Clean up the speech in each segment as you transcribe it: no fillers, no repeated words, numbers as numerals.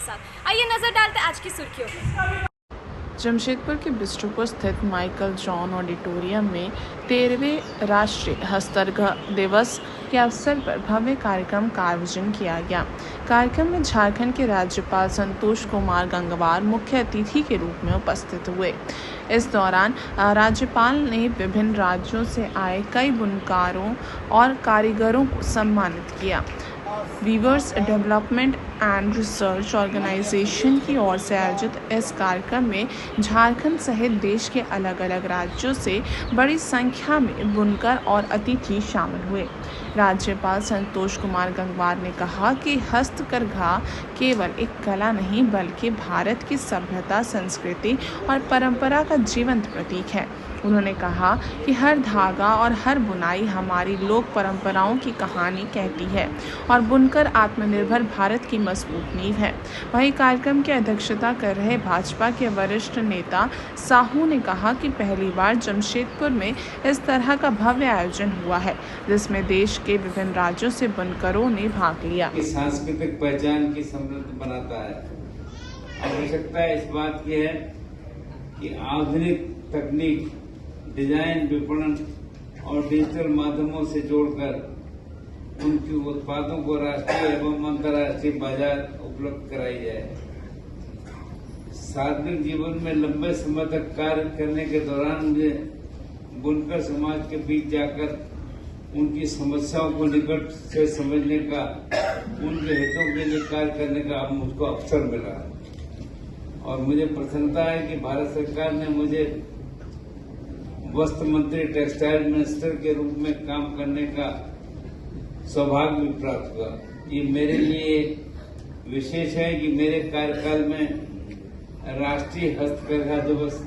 साथ। आइए नजर डालते हैं आज की सुर्खियों पर। जमशेदपुर के बिष्ट्रोपुर स्थित माइकल जॉन ऑडिटोरियम में 13वें राष्ट्रीय हस्तकरघा दिवस के अवसर पर भव्य कार्यक्रम का आयोजन किया गया। कार्यक्रम में झारखंड के राज्यपाल संतोष कुमार गंगवार मुख्य अतिथि के रूप में उपस्थित हुए। इस दौरान राज्यपाल ने विभिन्न राज्यों से आए कई बुनकरों और कारीगरों को सम्मानित किया। Weavers development and research organisation की ओर से आयोजित इस कार्यक्रम में झारखंड सहित देश के अलग अलग राज्यों से बड़ी संख्या में बुनकर और अतिथि शामिल हुए। राज्यपाल संतोष कुमार गंगवार ने कहा कि हस्तकरघा केवल एक कला नहीं बल्कि भारत की सभ्यता, संस्कृति और परंपरा का जीवंत प्रतीक है। उन्होंने कहा कि हर धागा और हर बुनाई हमारी लोक परंपराओं की कहानी कहती है और बुनकर आत्मनिर्भर भारत की मजबूत नींव है। वहीं कार्यक्रम की अध्यक्षता कर रहे भाजपा के वरिष्ठ नेता साहू ने कहा कि पहली बार जमशेदपुर में इस तरह का भव्य आयोजन हुआ है, जिसमें देश के विभिन्न राज्यों से बुनकरों ने भाग लिया। सांस्कृतिक पहचान की समृद्ध बनाता है। आवश्यकता इस बात की है कि आधुनिक तकनीक, डिजाइन, विपणन और डिजिटल माध्यमों से जोड़कर उनके उत्पादों को राष्ट्रीय एवं अंतर्राष्ट्रीय बाजार उपलब्ध कराई जाए। सार्वजनिक जीवन में लंबे समय तक कार्य करने के दौरान मुझे बुनकर समाज के बीच जाकर उनकी समस्याओं को निकट से समझने का, उनके हितों के लिए कार्य करने का अब मुझको अवसर मिला और मुझे प्रसन्नता है कि भारत सरकार ने मुझे वस्त्र मंत्री, टेक्सटाइल मिनिस्टर के रूप में काम करने का सौभाग्य भी प्राप्त हुआ। ये मेरे लिए विशेष है कि मेरे कार्यकाल में राष्ट्रीय हस्तकरघा दिवस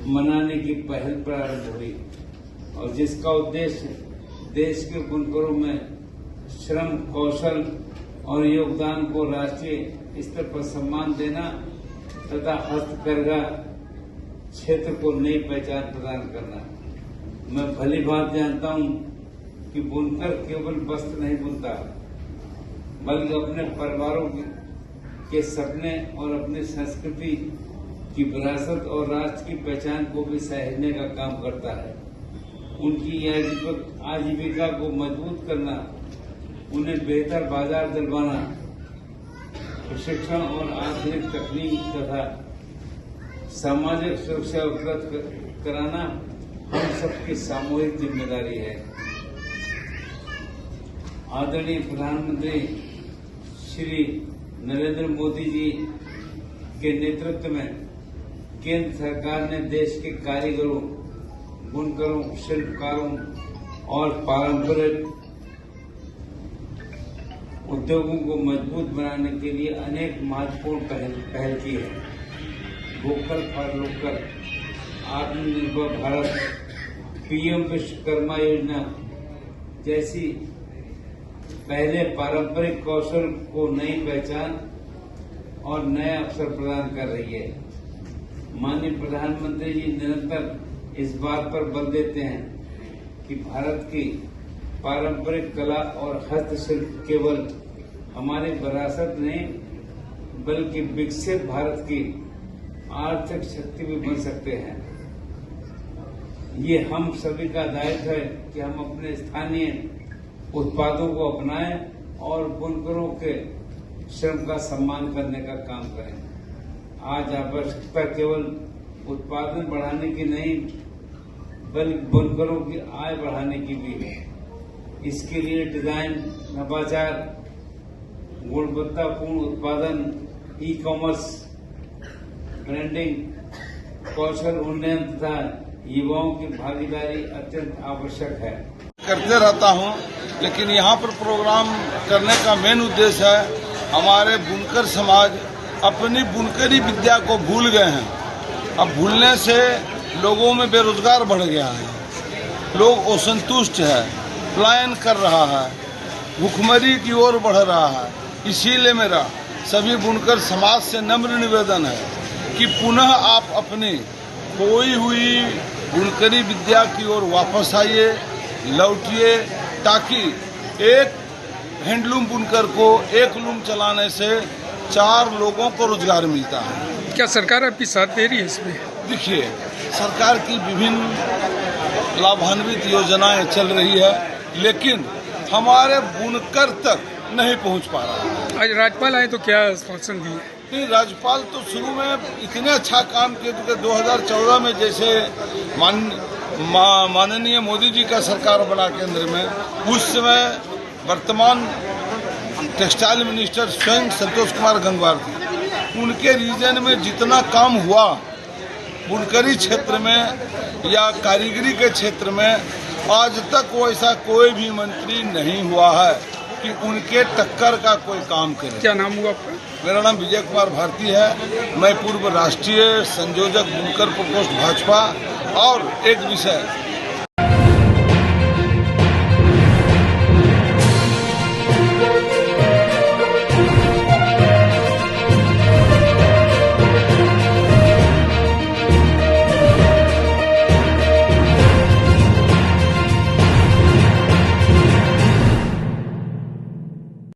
मनाने की पहल प्रारंभ हुई और जिसका उद्देश्य देश के बुनकरों में श्रम, कौशल और योगदान को राष्ट्रीय स्तर पर सम्मान देना तथा हस्तकरघा क्षेत्र को नई पहचान प्रदान करना। मैं भली बात जानता हूं कि बुनकर केवल वस्त्र नहीं बुनता, बल्कि अपने परिवारों के सपने और अपनी संस्कृति की विरासत और राष्ट्र की पहचान को भी सहेजने का काम करता है। उनकी आजीविका को मजबूत करना, उन्हें बेहतर बाजार दिलवाना, प्रशिक्षण और आधुनिक तकनीक तथा सामाजिक सुरक्षा उपलब्ध कराना हम सबकी सामूहिक जिम्मेदारी है। आदरणीय प्रधानमंत्री श्री नरेंद्र मोदी जी के नेतृत्व में केंद्र सरकार ने देश के कारीगरों, बुनकरों, शिल्पकारों और पारंपरिक उद्योगों को मजबूत बनाने के लिए अनेक महत्वपूर्ण पहल की है। वोकल फॉर लोकल, आत्मनिर्भर भारत, पीएम विश्वकर्मा योजना जैसी पहले पारंपरिक कौशल को नई पहचान और नए अवसर प्रदान कर रही है। माननीय प्रधानमंत्री जी निरंतर इस बात पर बल देते हैं कि भारत की पारंपरिक कला और हस्तशिल्प केवल हमारी विरासत नहीं बल्कि विकसित भारत की आर्थिक शक्ति भी बन सकते हैं। ये हम सभी का दायित्व है कि हम अपने स्थानीय उत्पादों को अपनाएं और बुनकरों के श्रम का सम्मान करने का काम करें। आज आवश्यकता केवल उत्पादन बढ़ाने की नहीं बल्कि बुनकरों की आय बढ़ाने की भी है। इसके लिए डिजाइन, नवाचार, गुणवत्तापूर्ण उत्पादन, ई कॉमर्स, ब्रांडिंग, कौशल उन्नयन तथा युवाओं की भागीदारी अत्यंत आवश्यक है। करते रहता हूं, लेकिन यहां पर प्रोग्राम करने का मेन उद्देश्य है हमारे बुनकर समाज अपनी बुनकरी विद्या को भूल गए हैं। अब भूलने से लोगों में बेरोजगार बढ़ गया है, लोग असंतुष्ट है, पलायन कर रहा है, भूखमरी की ओर बढ़ रहा है। इसीलिए मेरा सभी बुनकर समाज से नम्र निवेदन है कि पुनः आप अपनी खोई हुई बुनकरी विद्या की ओर वापस आइए, लौटिए, ताकि एक हैंडलूम बुनकर को एक लूम चलाने से 4 लोगों को रोजगार मिलता है। क्या सरकार आपकी साथ दे रही है इसमें? देखिए, सरकार की विभिन्न लाभान्वित योजनाएं चल रही है, लेकिन हमारे बुनकर तक नहीं पहुंच पा रहा है। आज राज्यपाल आए तो क्या आश्वासन दिए? नहीं, राज्यपाल तो शुरू में इतने अच्छा काम किए थे कि 2014 में जैसे माननीय मोदी जी का सरकार बना केंद्र में, उस समय वर्तमान टेक्सटाइल मिनिस्टर स्वयं संतोष कुमार गंगवार थे। उनके रीजन में जितना काम हुआ बुनकरी क्षेत्र में या कारीगरी के क्षेत्र में, आज तक वैसा कोई भी मंत्री नहीं हुआ है कि उनके टक्कर का कोई काम करे। क्या नाम हुआ आपका? मेरा नाम विजय कुमार भारती है। मैं पूर्व राष्ट्रीय संयोजक बुनकर प्रकोष्ठ भाजपा और एक विषय